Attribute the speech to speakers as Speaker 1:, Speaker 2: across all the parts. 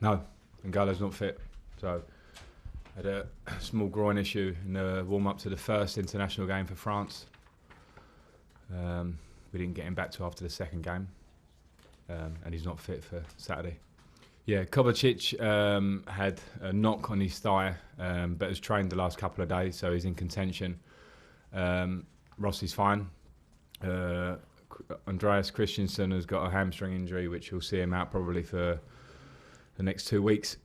Speaker 1: No, N'Golo's not fit. So had a small groin issue in the warm-up to the first international game for France. We didn't get him back to after the second game, and he's not fit for Saturday. Yeah, Kovacic had a knock on his thigh, but has trained the last couple of days, so he's in contention. Rossi's fine. Andreas Christensen has got a hamstring injury, which will see him out probably for the next 2 weeks.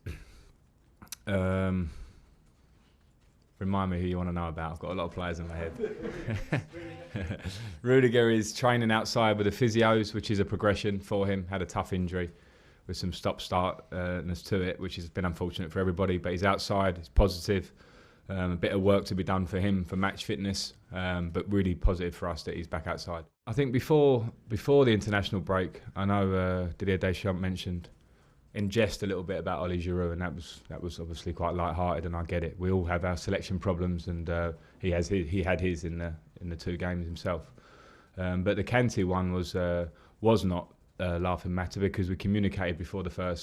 Speaker 1: Remind me who you want to know about. I've got a lot of players in my head. Rudiger is training outside with the physios, which is a progression for him. Had a tough injury with some stop-startness to it, which has been unfortunate for everybody. But he's outside, it's positive. A bit of work to be done for him for match fitness, but really positive for us that he's back outside. I think before the international break, I know Didier Deschamps mentioned in jest a little bit about Oli Giroud, and that was obviously quite light-hearted, and I get it. We all have our selection problems, and he had his in the 2 games himself. But the Kanté one was not a laughing matter, because we communicated before the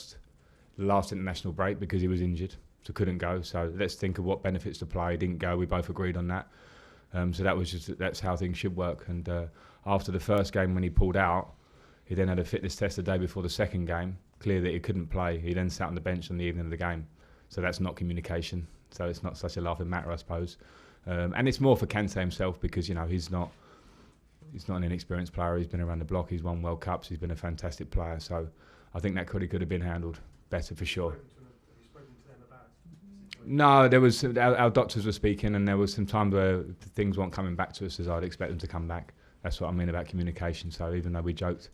Speaker 1: last international break, because he was injured, so couldn't go. So let's think of what benefits to play. He didn't go. We both agreed on that. So that's how things should work. And after the first game, when he pulled out, he then had a fitness test the day before the second game. Clear that he couldn't play. He then sat on the bench on the evening of the game. So that's not communication. So it's not such a laughing matter, I suppose. And it's more for Kanté himself, because he's not an inexperienced player. He's been around the block. He's won World Cups. He's been a fantastic player. So I think that could have been handled better for sure. No, there was our doctors were speaking, and there was some time where things weren't coming back to us as I'd expect them to come back. That's what I mean about communication. So even though we joked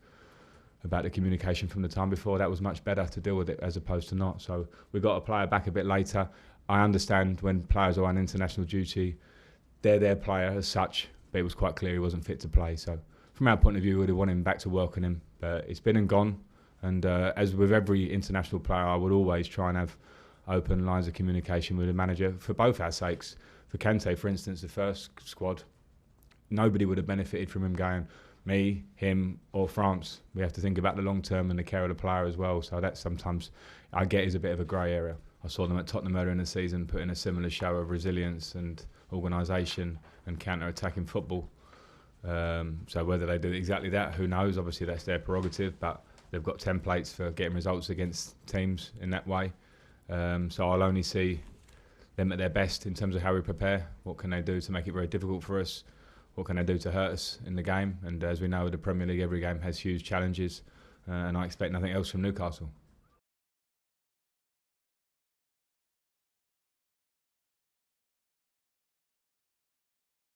Speaker 1: about the communication from the time before, that was much better to deal with it as opposed to not. So we got a player back a bit later. I understand when players are on international duty, they're their player as such, but it was quite clear he wasn't fit to play. So from our point of view, we would have wanted him back to work on him, but it's been and gone. And as with every international player, I would always try and have open lines of communication with the manager for both our sakes. For Kanté, for instance, the first squad, nobody would have benefited from him going, me, him, or France. We have to think about the long term and the care of the player as well. So that sometimes I get is a bit of a grey area. I saw them at Tottenham earlier in the season put in a similar show of resilience and organisation and counter-attacking football. So whether they do exactly that, who knows? Obviously that's their prerogative, but they've got templates for getting results against teams in that way. So I'll only see them at their best in terms of how we prepare. What can they do to make it very difficult for us? What can they do to hurt us in the game? And as we know, the Premier League, every game has huge challenges, and I expect nothing else from Newcastle.